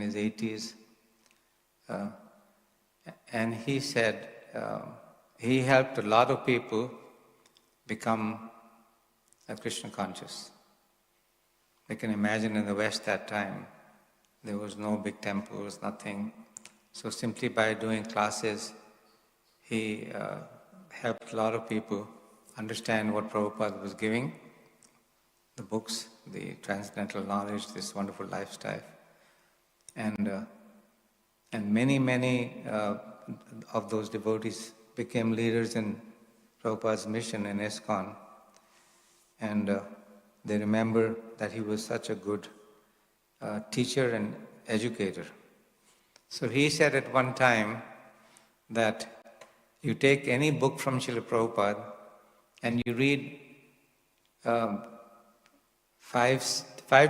in his 80s. And he said he helped a lot of people become Krishna conscious. You can imagine in the West that time, there was no big temples, nothing. So simply by doing classes, he helped a lot of people understand what Prabhupada was giving, the books, the transcendental knowledge, this wonderful lifestyle. And many of those devotees became leaders in Prabhupada's mission in ISKCON. And they remember that he was such a good teacher and educator. So he said at one time that you take any book from Srila Prabhupada and you read 5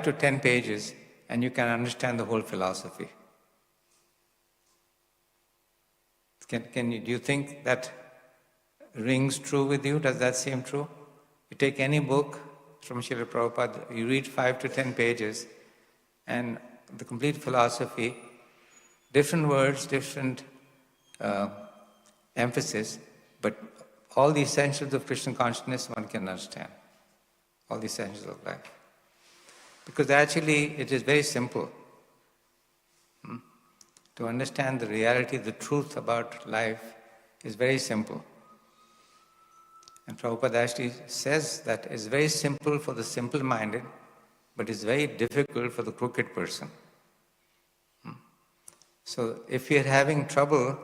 to 10 pages and you can understand the whole philosophy. Do you think that rings true with you? Does that seem true? You take any book from Srila Prabhupada, you read 5 to 10 pages, and the complete philosophy, different words, different emphasis, but all the essentials of Krishna consciousness one can understand. All the essentials of life. Because actually it is very simple. To understand the reality, the truth about life is very simple. And Prabhupada actually says that it's very simple for the simple-minded, but it's very difficult for the crooked person. So if you're having trouble,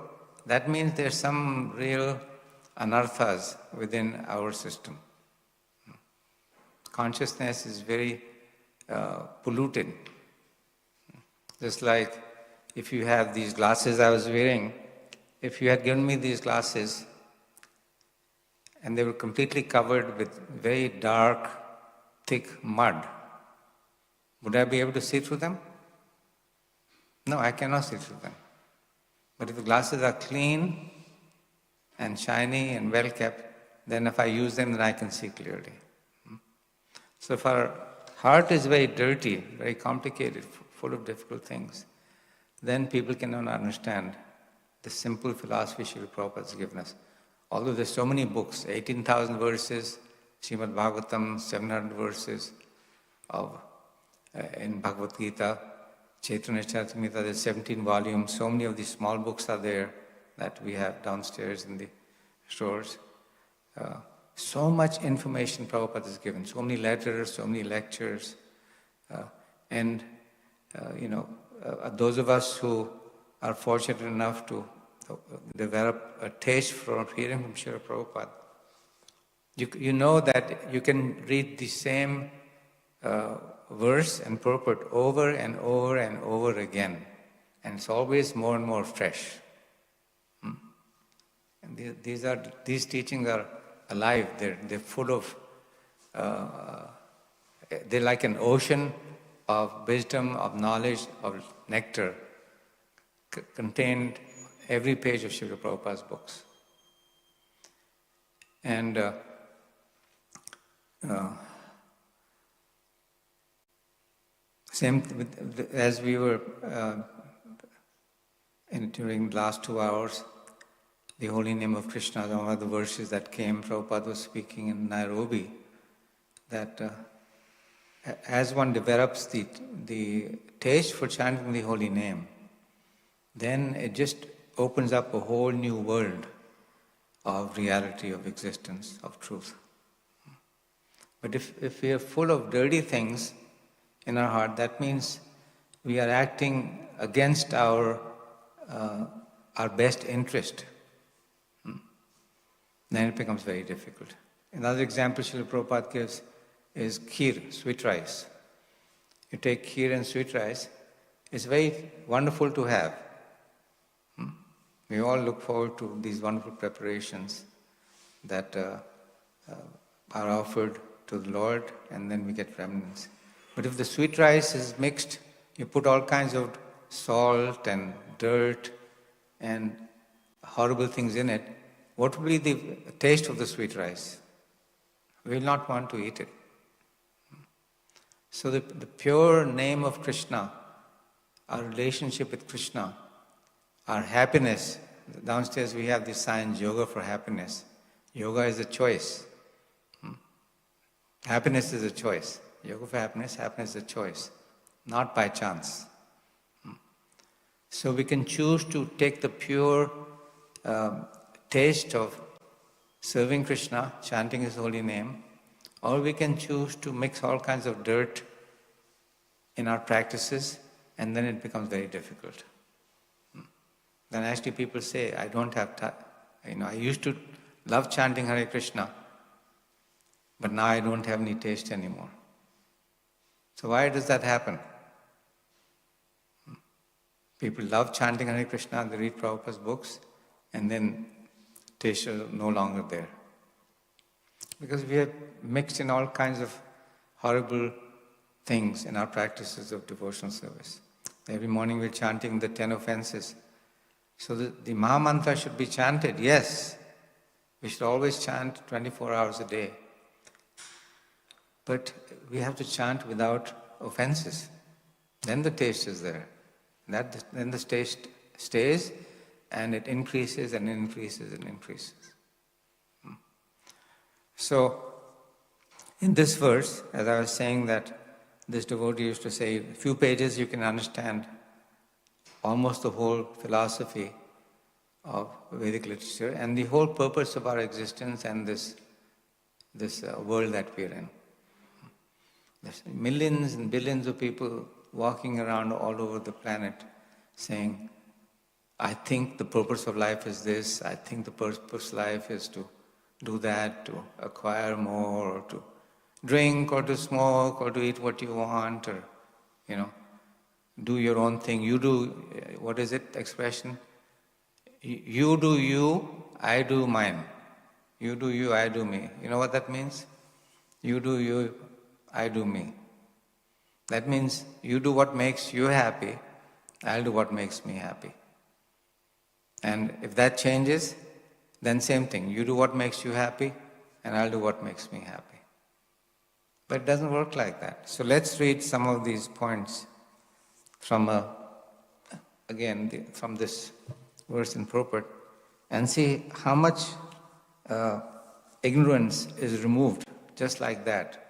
that means there's some real anarthas within our system. Consciousness is very polluted. Just like if you have these glasses I was wearing, if you had given me these glasses and they were completely covered with very dark, thick mud, would I be able to see through them? No, I cannot see through them. But if the glasses are clean and shiny and well kept, then if I use them, then I can see clearly. So if our heart is very dirty, very complicated, full of difficult things, then people cannot understand the simple philosophy Srila Prabhupada has given us. Although there's so many books, 18,000 verses, Srimad Bhagavatam, 700 verses in Bhagavad Gita, Chaitanya Charitamrita, there's 17 volumes. So many of these small books are there that we have downstairs in the stores. So much information Prabhupada has given, so many letters, so many lectures. Those of us who are fortunate enough to develop a taste for hearing from Srila Prabhupada, you know that you can read the same verse and purport over and over and over again, and it's always more and more fresh. And these teachings are alive. They're full of. They're like an ocean of wisdom, of knowledge, of nectar, contained every page of Srila Prabhupada's books. And as we were during the last 2 hours, the holy name of Krishna, one of the verses that came, Prabhupada was speaking in Nairobi, that as one develops the taste for chanting the holy name, then it just opens up a whole new world of reality, of existence, of truth. But if we are full of dirty things in our heart, that means we are acting against our best interest. Then it becomes very difficult. Another example Srila Prabhupada gives is kheer, sweet rice. You take kheer and sweet rice, it's very wonderful to have. We all look forward to these wonderful preparations that are offered to the Lord, and then we get remnants. But if the sweet rice is mixed, you put all kinds of salt and dirt and horrible things in it, what will be the taste of the sweet rice? We will not want to eat it. So the pure name of Krishna our relationship with Krishna, our happiness. Downstairs we have this sign, yoga for happiness. Yoga is a choice. Happiness is a choice. Yoga for happiness, happiness is a choice, not by chance. So we can choose to take the pure taste of serving Krishna, chanting His holy name, or we can choose to mix all kinds of dirt in our practices, and then it becomes very difficult. Then actually people say, I don't have time. I used to love chanting Hare Krishna, but now I don't have any taste anymore. So why does that happen? People love chanting Hare Krishna, they read Prabhupada's books, and then taste is no longer there. Because we have mixed in all kinds of horrible things in our practices of devotional service. Every morning we're chanting the 10 offenses. So the Maha Mantra should be chanted, yes. We should always chant 24 hours a day. But we have to chant without offenses. Then the taste is there. Then the taste stays, and it increases and increases and increases. So, in this verse, as I was saying that this devotee used to say, a few pages you can understand almost the whole philosophy of Vedic literature and the whole purpose of our existence and this world that we're in. There's millions and billions of people walking around all over the planet saying, I think the purpose of life is this, I think the purpose of life is to do that, to acquire more, or to drink, or to smoke, or to eat what you want, or, do your own thing. You do, what is it, expression? You do you, I do mine. You do you, I do me. You know what that means? You do you, I do me. That means you do what makes you happy, I'll do what makes me happy. And if that changes, then same thing. You do what makes you happy, and I'll do what makes me happy. But it doesn't work like that. So let's read some of these points from this verse in purport, and see how much ignorance is removed just like that.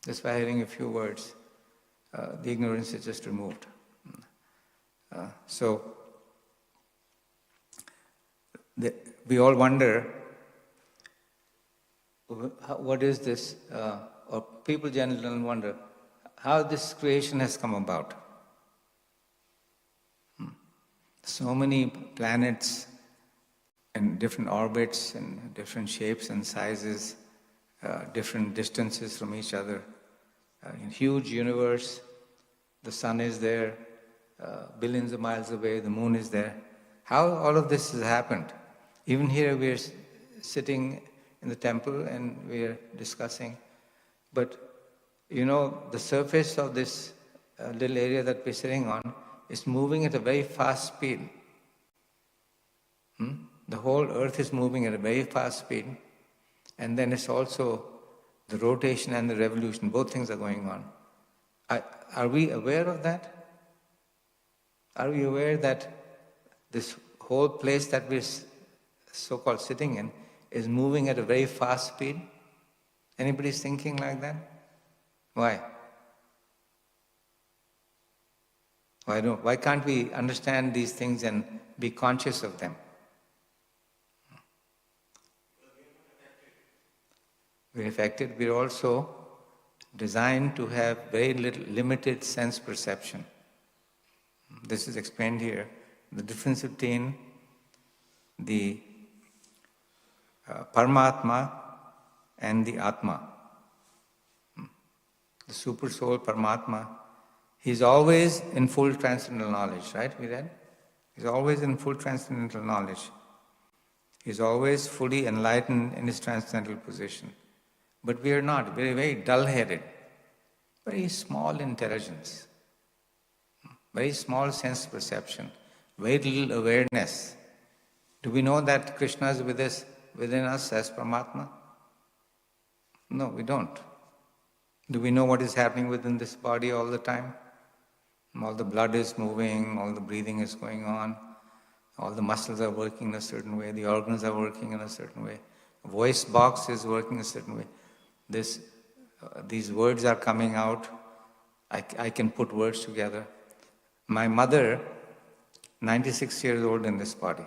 Just by hearing a few words, the ignorance is just removed. We all wonder, what is this, or people generally wonder, how this creation has come about. So many planets in different orbits and different shapes and sizes, different distances from each other. In huge universe, the sun is there, billions of miles away, the moon is there. How all of this has happened? Even here we are sitting in the temple and we are discussing. But the surface of this little area that we're sitting on is moving at a very fast speed. The whole earth is moving at a very fast speed. And then it's also the rotation and the revolution, both things are going on. Are we aware of that? Are we aware that this whole place that we're so-called sitting in is moving at a very fast speed? Anybody's thinking like that? Why? Why can't we understand these things and be conscious of them? We're affected. We're also designed to have very limited sense perception. This is explained here. The difference between the Paramatma and the Atma. The Super Soul, Paramatma, he's always in full transcendental knowledge, right? We read? He's always in full transcendental knowledge. He's always fully enlightened in his transcendental position. But we are not. We're very dull-headed. Very small intelligence. Very small sense perception. Very little awareness. Do we know that Krishna is within us as Paramatma? No, we don't. Do we know what is happening within this body all the time? All the blood is moving, all the breathing is going on, all the muscles are working in a certain way, the organs are working in a certain way, the voice box is working a certain way. These words are coming out. I can put words together. My mother, 96 years old in this body.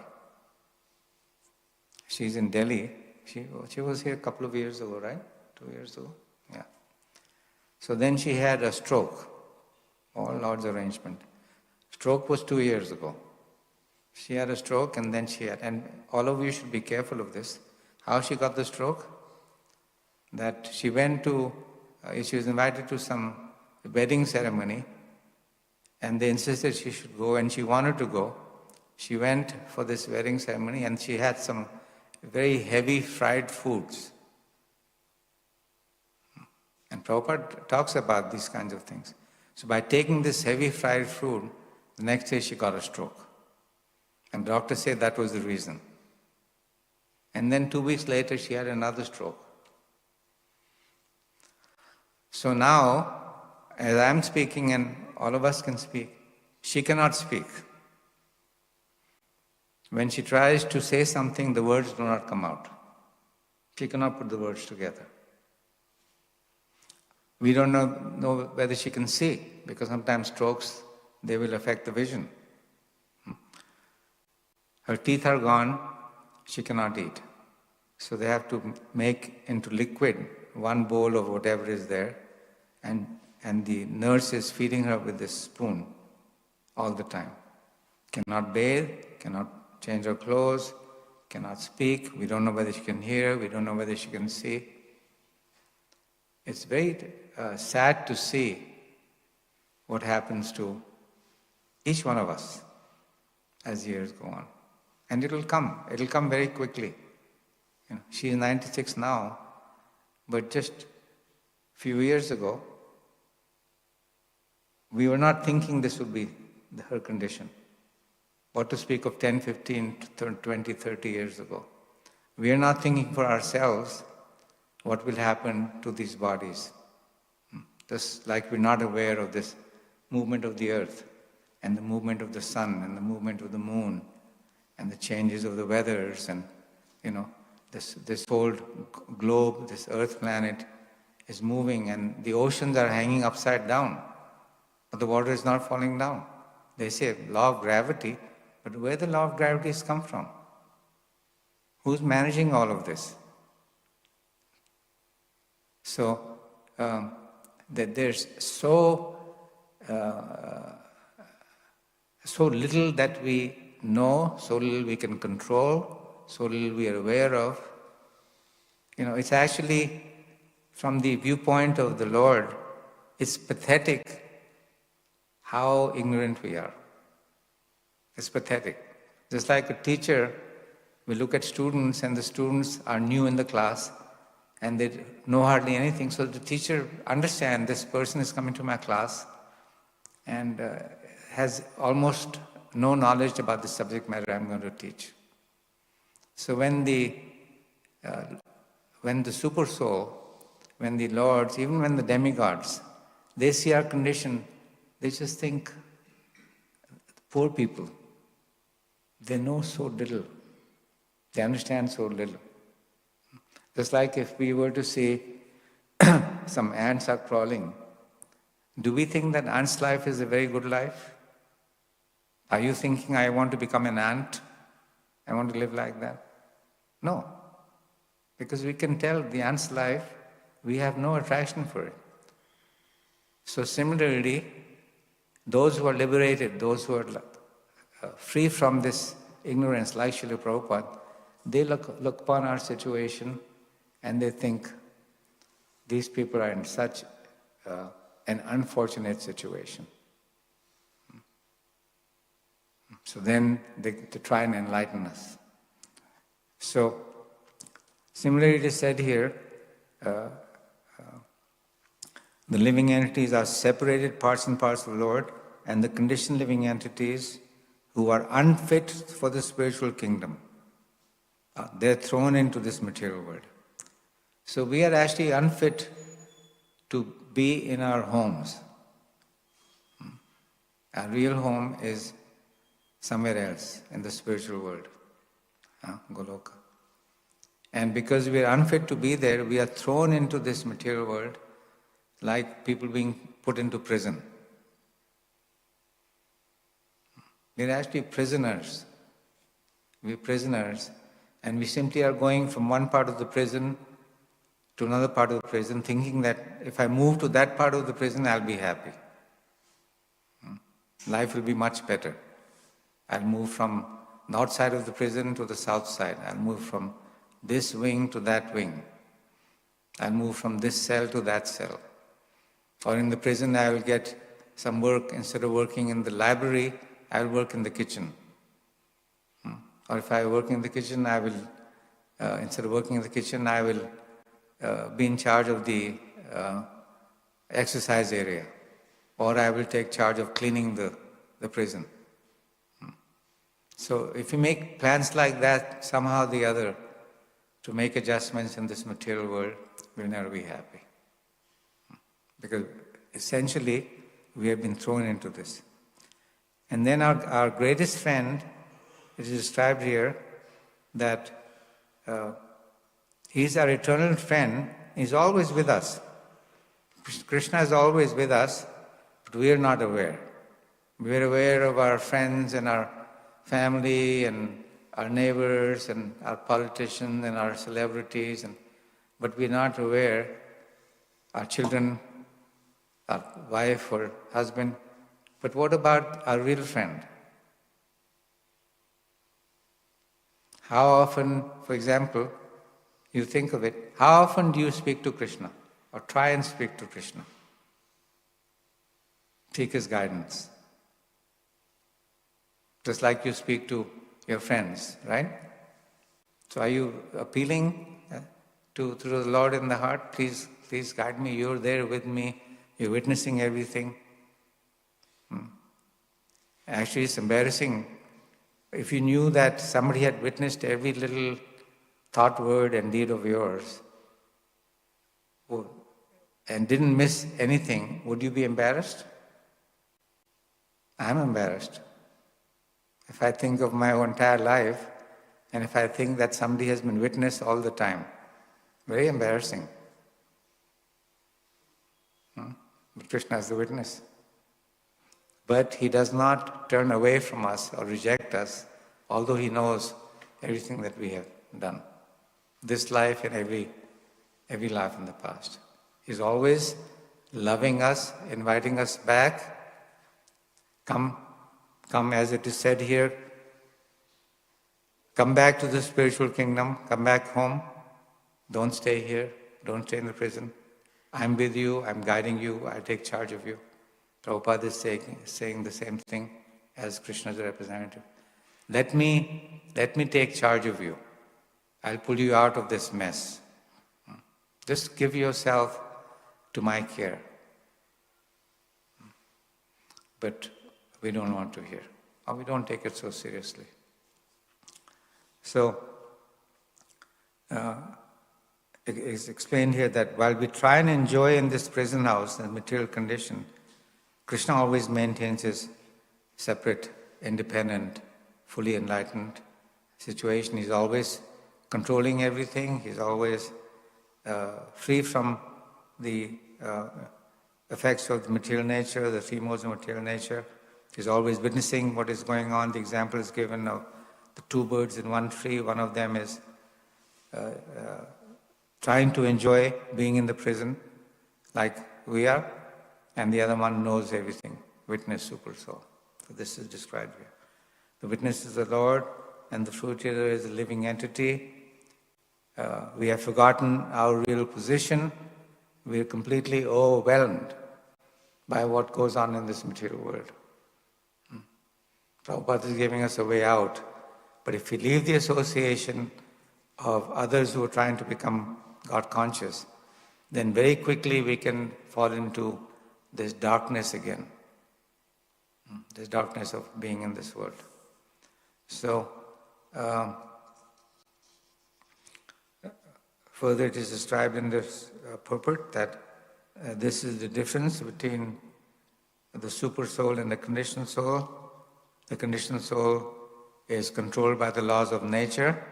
She's in Delhi. She was here a couple of years ago, right? 2 years ago? Yeah. So then she had a stroke. All Lord's arrangement. Stroke was 2 years ago. She had a stroke and then and all of you should be careful of this. How she got the stroke? That she she was invited to some wedding ceremony and they insisted she should go and she wanted to go. She went for this wedding ceremony and she had some very heavy fried foods. And Prabhupada talks about these kinds of things. So by taking this heavy fried food, the next day she got a stroke. And doctors say that was the reason. And then 2 weeks later she had another stroke. So now, as I'm speaking and all of us can speak, she cannot speak. When she tries to say something, the words do not come out. She cannot put the words together. We don't know whether she can see, because sometimes strokes, they will affect the vision. Her teeth are gone, she cannot eat. So they have to make into liquid one bowl of whatever is there, and the nurse is feeding her with this spoon all the time. Cannot bathe, cannot change her clothes, cannot speak. We don't know whether she can hear, we don't know whether she can see. It's very sad to see what happens to each one of us as years go on. And it'll come very quickly. She is 96 now, but just a few years ago, we were not thinking this would be her condition. What to speak of 10, 15, 20, 30 years ago. We are not thinking for ourselves what will happen to these bodies. Just like we're not aware of this movement of the earth and the movement of the sun and the movement of the moon and the changes of the weathers and, this whole globe, this earth planet is moving and the oceans are hanging upside down, but the water is not falling down. They say law of gravity, but where the law of gravity has come from? Who's managing all of this? So that there's so little that we know, so little we can control, so little we are aware of. It's actually, from the viewpoint of the Lord, it's pathetic how ignorant we are. It's pathetic. Just like a teacher, we look at students and the students are new in the class and they know hardly anything. So the teacher understands this person is coming to my class and has almost no knowledge about the subject matter I'm going to teach. So when the super soul, when the lords, even when the demigods, they see our condition, they just think, poor people, they know so little, they understand so little. Just like if we were to see some ants are crawling, do we think that ant's life is a very good life? Are you thinking, I want to become an ant? I want to live like that? No. Because we can tell the ant's life, we have no attraction for it. So similarly, those who are liberated, those who are free from this ignorance, like Srila Prabhupada, they look upon our situation and they think, these people are in such an unfortunate situation. So then they try and enlighten us. So, similarly it is said here, the living entities are separated parts and parcels of the Lord, and the conditioned living entities who are unfit for the spiritual kingdom, they're thrown into this material world. So we are actually unfit to be in our homes. Our real home is somewhere else in the spiritual world, Goloka. And because we are unfit to be there, we are thrown into this material world like people being put into prison. We are actually prisoners. We are prisoners, and we simply are going from one part of the prison to another part of the prison, thinking that if I move to that part of the prison, I'll be happy. Life will be much better. I'll move from north side of the prison to the south side. I'll move from this wing to that wing. I'll move from this cell to that cell. Or in the prison, I will get some work. Instead of working in the library, I will work in the kitchen. Or if I work in the kitchen, I will, instead of working in the kitchen, I will be in charge of the exercise area. Or I will take charge of cleaning the prison. So if you make plans like that, somehow or the other, to make adjustments in this material world, we'll never be happy. Because essentially, we have been thrown into this. And then our greatest friend, it is described here, that he's our eternal friend, he's always with us. Krishna is always with us, but we are not aware. We are aware of our friends and our family and our neighbors and our politicians and our celebrities, but we are not aware, our children, our wife or husband. But what about our real friend? How often, for example, you think of it, how often do you speak to Krishna or try and speak to Krishna? Take his guidance. Just like you speak to your friends, right? So are you appealing to the Lord in the heart? Please guide me. You're there with me. You're witnessing everything. Actually, it's embarrassing. If you knew that somebody had witnessed every little thought, word, and deed of yours, and didn't miss anything, would you be embarrassed? I'm embarrassed. If I think of my entire life, and if I think that somebody has been witness all the time, very embarrassing. But Krishna is the witness. But he does not turn away from us or reject us, although he knows everything that we have done. This life and every life in the past. He's always loving us, inviting us back. Come as it is said here, come back to the spiritual kingdom, come back home. Don't stay here, don't stay in the prison. I'm with you, I'm guiding you, I'll take charge of you. Prabhupada is saying the same thing as Krishna's representative. Let me take charge of you. I'll pull you out of this mess. Just give yourself to my care. But we don't want to hear, or we don't take it so seriously. So, it is explained here that while we try and enjoy in this prison house, in material condition, Krishna always maintains his separate, independent, fully enlightened situation. He's always controlling everything. He's always free from the effects of the material nature, the three modes of material nature. He's always witnessing what is going on. The example is given of the two birds in one tree. One of them is trying to enjoy being in the prison like we are, and the other one knows everything, witness, super soul. So this is described here. The witness is the Lord, and the fruit eater is a living entity. We have forgotten our real position. We are completely overwhelmed by what goes on in this material world. Prabhupada is giving us a way out. But if we leave the association of others who are trying to become God conscious, then very quickly we can fall into this darkness again. This darkness of being in this world. So, further it is described in this purport that this is the difference between the super soul and the conditioned soul. The conditioned soul is controlled by the laws of nature,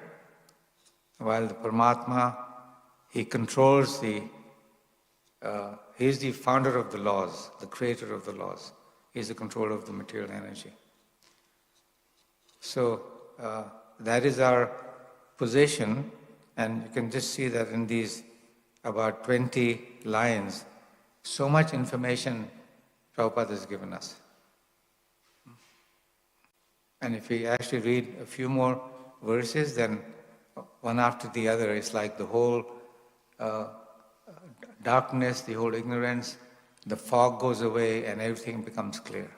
while the Paramatma, he controls he is the founder of the laws, the creator of the laws. He is the controller of the material energy. So that is our position, and you can just see that in these about 20 lines, so much information Prabhupada has given us. And if we actually read a few more verses, then one after the other, it's like the whole darkness, the whole ignorance, the fog goes away and everything becomes clear.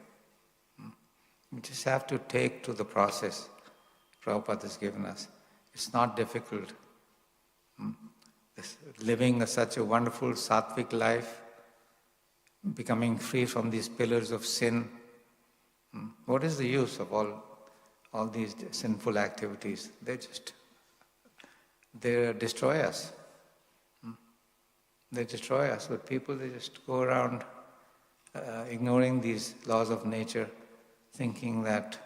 We just have to take to the process Prabhupada has given us. It's not difficult. Living such a wonderful sattvic life, becoming free from these pillars of sin. What is the use of all these sinful activities? They destroy us. They destroy us. But people, they just go around ignoring these laws of nature, thinking that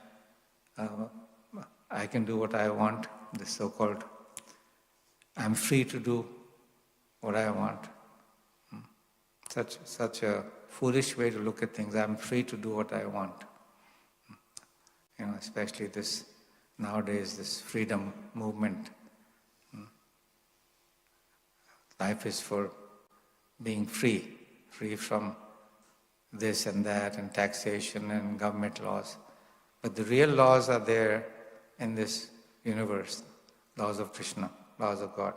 I can do what I want, this so-called, I'm free to do what I want. Such a foolish way to look at things. I'm free to do what I want. Especially nowadays, this freedom movement. Life is for being free from this and that and taxation and government laws. But the real laws are there in this universe, laws of Krishna, laws of God.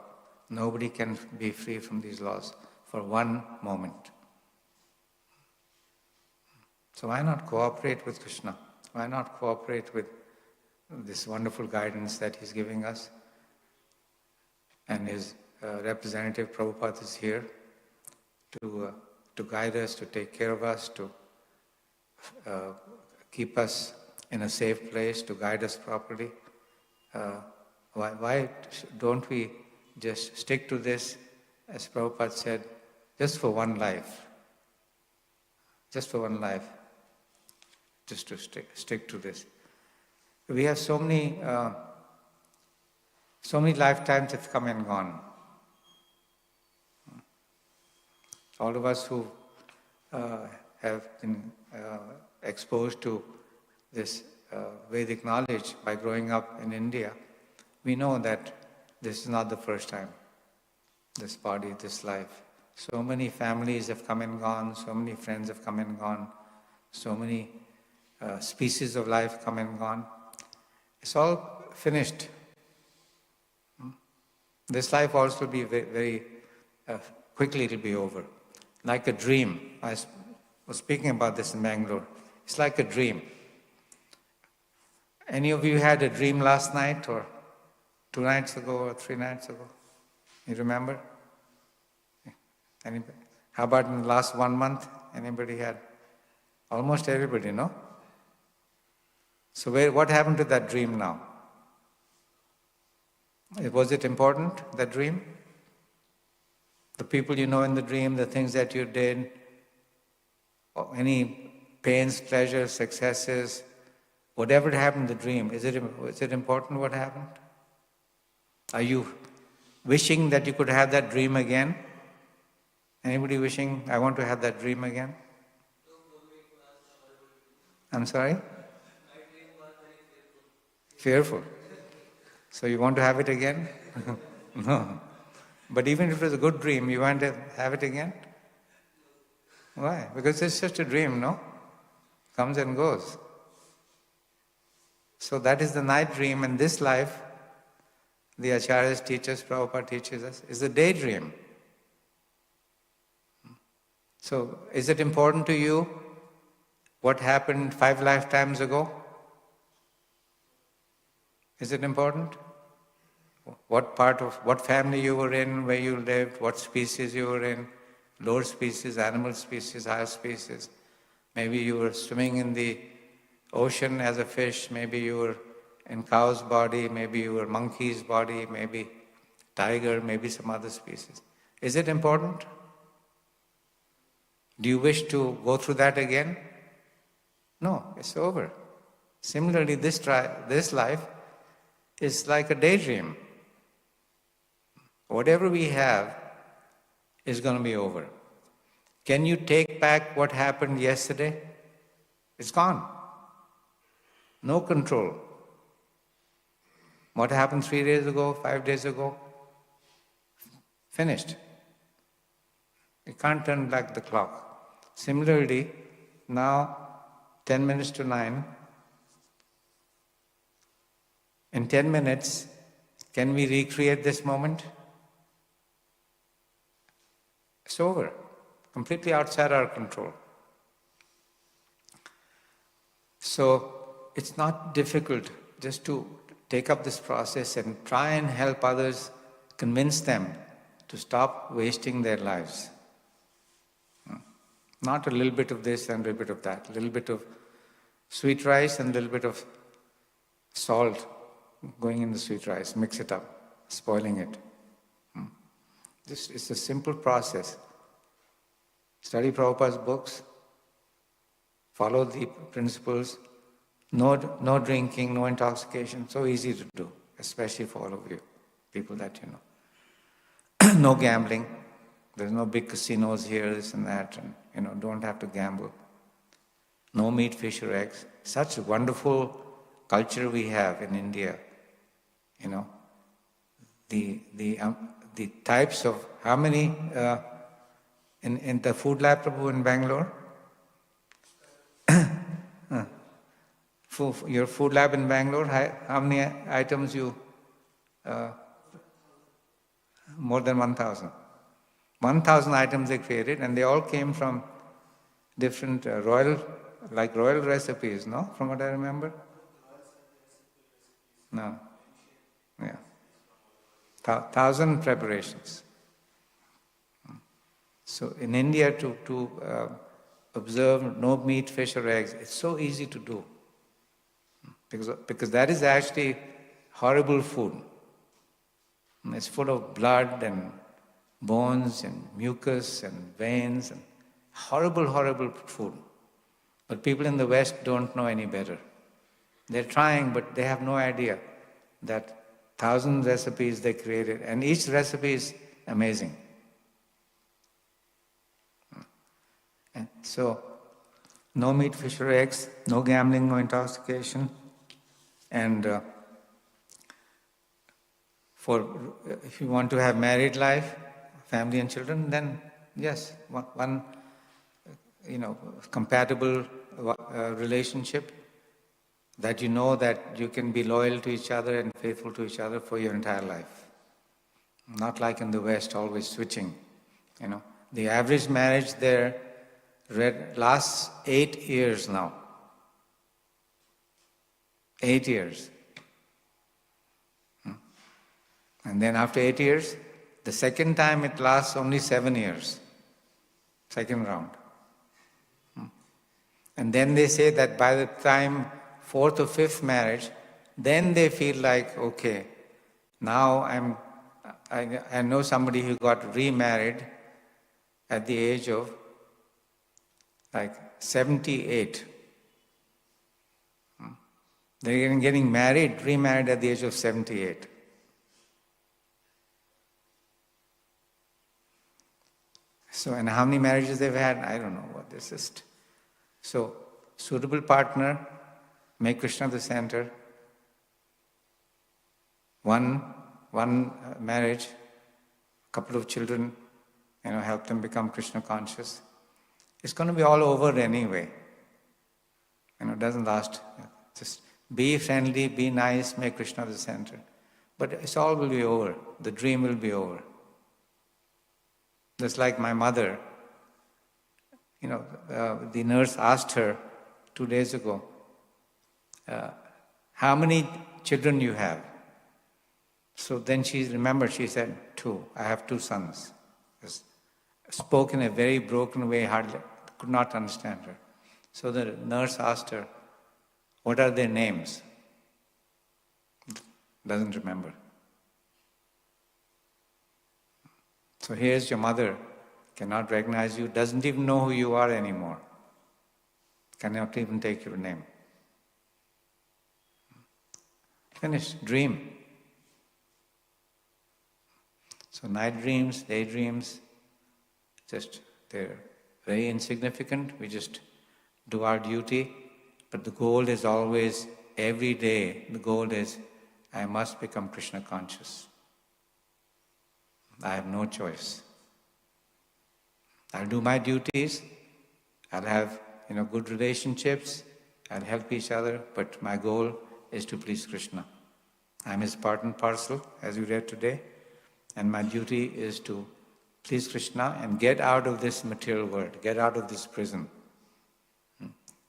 Nobody can be free from these laws for one moment. So why not cooperate with Krishna? Why not cooperate with this wonderful guidance that he's giving us? And his representative Prabhupada is here to guide us, to take care of us, to keep us in a safe place, to guide us properly. Why don't we just stick to this, as Prabhupada said, just for one life? Just for one life. Just to stick to this. We have so many lifetimes have come and gone. All of us who have been exposed to this Vedic knowledge by growing up in India, we know that this is not the first time, this body, this life. So many families have come and gone, so many friends have come and gone, so many species of life come and gone. It's all finished. This life also will be very quickly it will be over. Like a dream. I was speaking about this in Bangalore. It's like a dream. Any of you had a dream last night or 2 nights ago or 3 nights ago? You remember? Anybody? How about in the last 1 month? Anybody had? Almost everybody, no? So what happened to that dream now? Was it important, that dream? The people you know in the dream, the things that you did, any pains, pleasures, successes, whatever happened in the dream, is it important what happened? Are you wishing that you could have that dream again? Anybody wishing, I want to have that dream again? I'm sorry? Fearful. So you want to have it again? No. But even if it was a good dream, you want to have it again? Why? Because it's just a dream, no? Comes and goes. So that is the night dream, and this life, the acharyas teach us, Prabhupada teaches us, is a daydream. So is it important to you what happened 5 lifetimes ago? Is it important? What family you were in, where you lived, what species you were in, lower species, animal species, higher species. Maybe you were swimming in the ocean as a fish, maybe you were in cow's body, maybe you were monkey's body, maybe tiger, maybe some other species. Is it important? Do you wish to go through that again? No, it's over. Similarly, this life is like a daydream. Whatever we have is going to be over. Can you take back what happened yesterday? It's gone. No control. What happened 3 days ago, 5 days ago? Finished. You can't turn back the clock. Similarly, now 10 minutes to 9. In 10 minutes, can we recreate this moment? It's over. Completely outside our control. So it's not difficult just to take up this process and try and help others, convince them to stop wasting their lives. Not a little bit of this and a little bit of that, a little bit of sweet rice and a little bit of salt going in the sweet rice, mix it up, spoiling it. This is a simple process. Study Prabhupada's books, follow the principles, no drinking, no intoxication, so easy to do, especially for all of you, people that you know. No gambling, there's no big casinos here, this and that, and don't have to gamble. No meat, fish or eggs. Such a wonderful culture we have in India. The types of, how many, in the food lab, Prabhu, in Bangalore? Your food lab in Bangalore, how many items you, more than 1,000. 1,000 items they created, and they all came from different royal recipes, no? From what I remember? No. Yeah. 1,000 preparations. So in India, to observe no meat, fish or eggs, it's so easy to do. Because that is actually horrible food. It's full of blood and bones and mucus and veins and horrible, horrible food. But people in the West don't know any better. They're trying, but they have no idea that 1,000 recipes they created, and each recipe is amazing. And so, no meat, fish or eggs, no gambling, no intoxication, and if you want to have married life, family and children, then yes, one compatible relationship that you know that you can be loyal to each other and faithful to each other for your entire life. Not like in the West, always switching. The average marriage there lasts 8 years now. 8 years. And then after 8 years, the second time it lasts only 7 years. Second round. And then they say that by the time 4th or 5th marriage, then they feel like, okay, now I know somebody who got remarried at the age of like 78. They're getting remarried at the age of 78. So, and how many marriages they've had, I don't know what this is. So, suitable partner, make Krishna the center. One marriage, couple of children, help them become Krishna conscious. It's going to be all over anyway. It doesn't last. Just be friendly, be nice, make Krishna the center. But it's all will be over. The dream will be over. Just like my mother, the nurse asked her 2 days ago, how many children you have? So then she remembered, she said, 2. I have 2 sons. Spoke in a very broken way, hardly could not understand her. So the nurse asked her, what are their names? Doesn't remember. So here's your mother, cannot recognize you, doesn't even know who you are anymore. cannot even take your name. Finished. Dream. So night dreams, daydreams, they're very insignificant. We just do our duty. But the goal is always, every day, the goal is, I must become Krishna conscious. I have no choice. I'll do my duties, I'll have good relationships, I'll help each other, but my goal is to please Krishna. I'm his part and parcel, as we read today, and my duty is to please Krishna and get out of this material world, get out of this prison.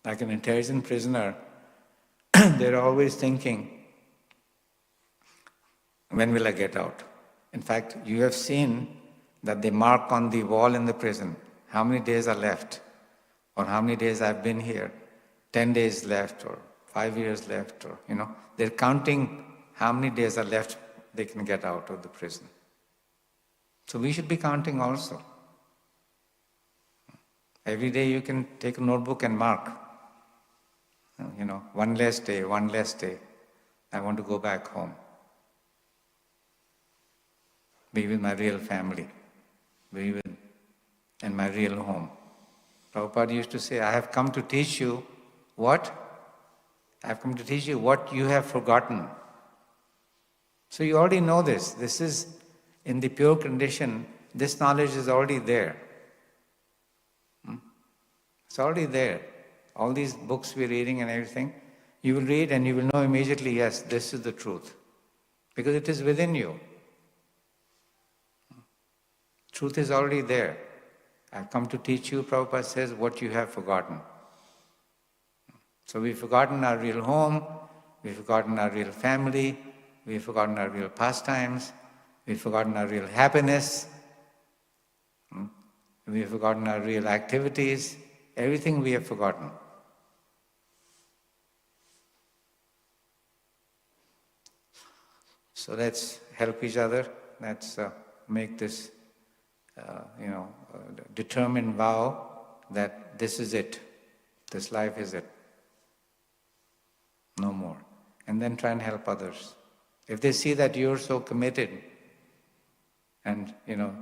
Like an intelligent prisoner, they're always thinking, when will I get out? In fact, you have seen that they mark on the wall in the prison how many days are left, or how many days I've been here, 10 days left, or 5 years left, or they're counting how many days are left they can get out of the prison. So we should be counting also. Every day you can take a notebook and mark, one less day, I want to go back home. Be with my real family, in my real home. Prabhupada used to say, I have come to teach you what? I have come to teach you what you have forgotten. So you already know this. This is, in the pure condition, this knowledge is already there. It's already there. All these books we're reading and everything, you will read and you will know immediately, yes, this is the truth. Because it is within you. Truth is already there. I've come to teach you, Prabhupada says, what you have forgotten. So we've forgotten our real home, we've forgotten our real family, we've forgotten our real pastimes, we've forgotten our real happiness, we've forgotten our real activities, everything we have forgotten. So let's help each other, let's make this determined vow that this is it, this life is it, no more. And then try and help others. If they see that you're so committed and, and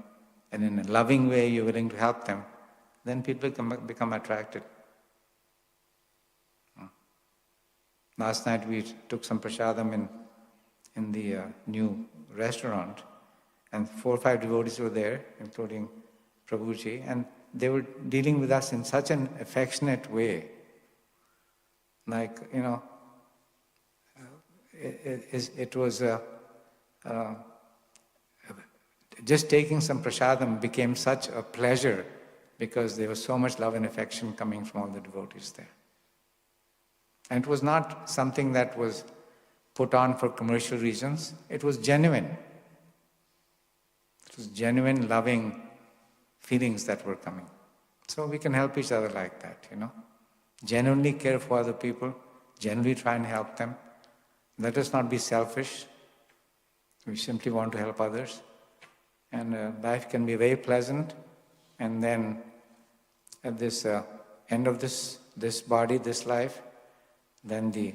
in a loving way you're willing to help them, then people become attracted. Last night we took some prasadam in the new restaurant, and 4 or 5 devotees were there, including Prabhuji, and they were dealing with us in such an affectionate way. Like, it was just taking some prasadam became such a pleasure because there was so much love and affection coming from all the devotees there. And it was not something that was put on for commercial reasons, it was genuine. It was genuine, loving feelings that were coming. So we can help each other like that, Genuinely care for other people, genuinely try and help them. Let us not be selfish. We simply want to help others. And life can be very pleasant. And then at this end of this body, this life, then the,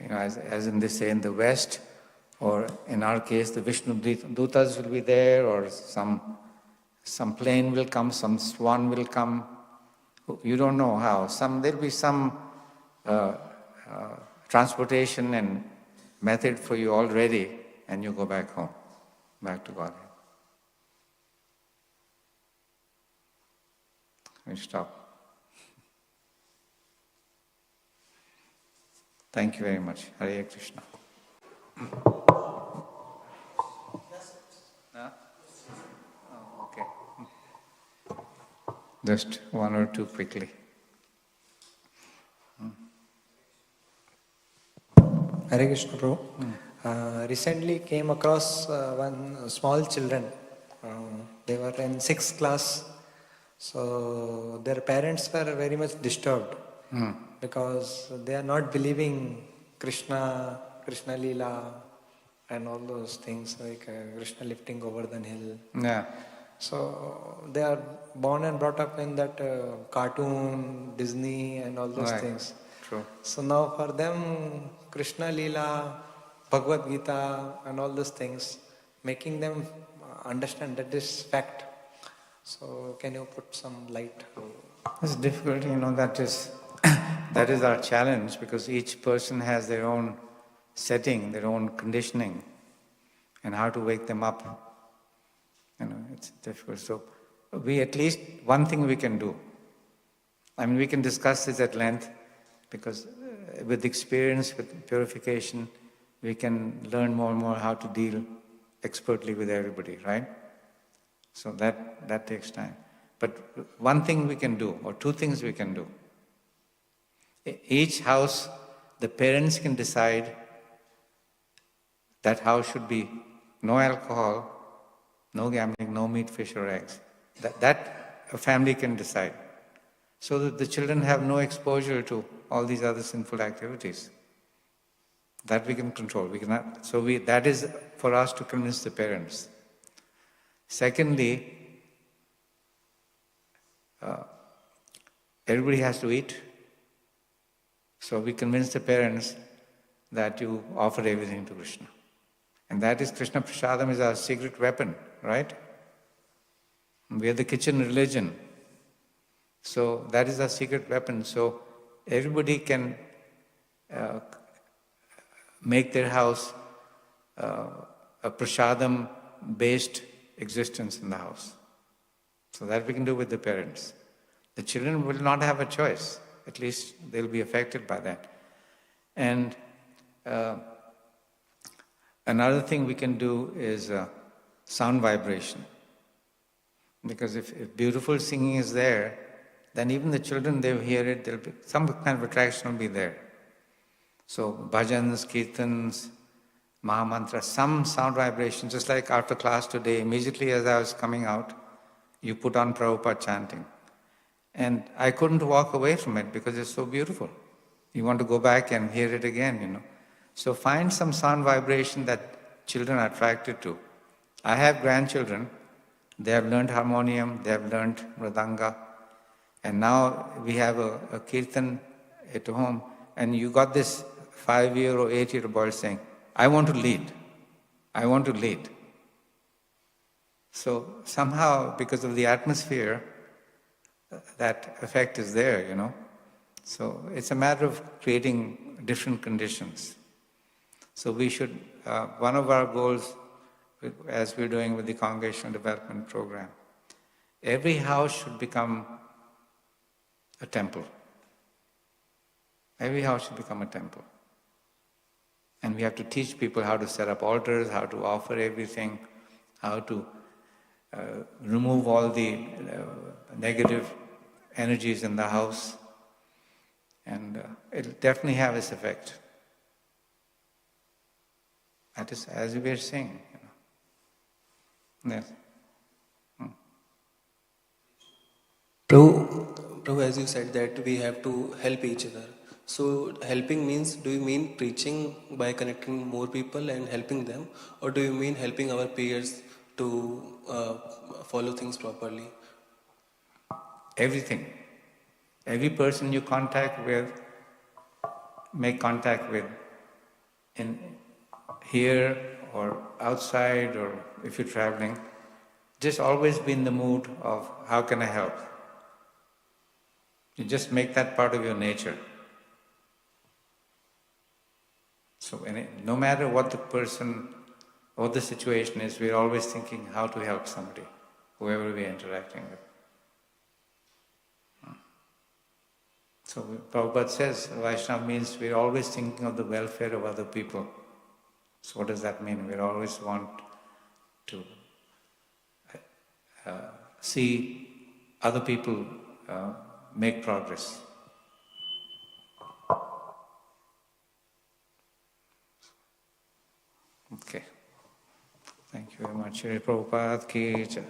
as in they say in the West, or in our case, the Vishnu Dutas will be there, or some plane will come, some swan will come. You don't know how. There'll be some transportation and method for you already, and you go back home, back to Godhead. We stop. Thank you very much. Hare Krishna. Oh, okay. Just 1 or 2 quickly. Hare Krishna Prabhu. Recently came across one small children. They were in 6th class. So their parents were very much disturbed because they are not believing Krishna Leela and all those things like Krishna lifting Govardhan hill. Yeah. So they are born and brought up in that cartoon, Disney and all those Right. things. True. So now for them, Krishna Leela, Bhagavad Gita and all those things, making them understand that this fact. So can you put some light? It's difficult, that is that is our challenge, because each person has their own setting, their own conditioning, and how to wake them up. It's difficult. So we, at least one thing we can do. I mean, we can discuss this at length, because with experience, with purification, we can learn more and more how to deal expertly with everybody, right? So that takes time. But one thing we can do, or two things we can do. Each house, the parents can decide that house should be no alcohol, no gambling, no meat, fish or eggs. That a family can decide, so that the children have no exposure to all these other sinful activities. That we can control. That is for us to convince the parents. Secondly, everybody has to eat. So we convince the parents that you offer everything to Krishna. And that is, Krishna Prasadam is our secret weapon, right? We are the kitchen religion. So that is our secret weapon. So everybody can make their house a prasadam-based existence in the house. So that we can do with the parents. The children will not have a choice. At least they'll be affected by that. And another thing we can do is sound vibration. Because if beautiful singing is there, then even the children, they'll hear it, there'll be some kind of attraction will be there. So bhajans, kirtans, mahamantra, some sound vibration, just like after class today, immediately as I was coming out, you put on Prabhupada chanting. And I couldn't walk away from it because it's so beautiful. You want to go back and hear it again, So find some sound vibration that children are attracted to. I have grandchildren. They have learned harmonium, they have learned mridanga, and now we have a kirtan at home, and you got this 5-year or 8-year-old boy saying, I want to lead. I want to lead. So somehow, because of the atmosphere, that effect is there, So it's a matter of creating different conditions. So we should, one of our goals, as we're doing with the Congregational Development Program, every house should become a temple. Every house should become a temple. And we have to teach people how to set up altars, how to offer everything, how to remove all the negative energies in the house. And it'll definitely have its effect. That is, as we were saying, Yes. Prabhu, as you said that we have to help each other. So helping means, do you mean preaching by connecting more people and helping them? Or do you mean helping our peers to follow things properly? Everything. Every person you make contact with, in here or outside, or if you're traveling, just always be in the mood of how can I help? You just make that part of your nature. So no matter what the person, what the situation is, we're always thinking how to help somebody, whoever we're interacting with. So Prabhupada says, Vaishnava means we're always thinking of the welfare of other people. So what does that mean? We always want to see other people make progress. Okay. Thank you very much. Shri Prabhupada ki jai.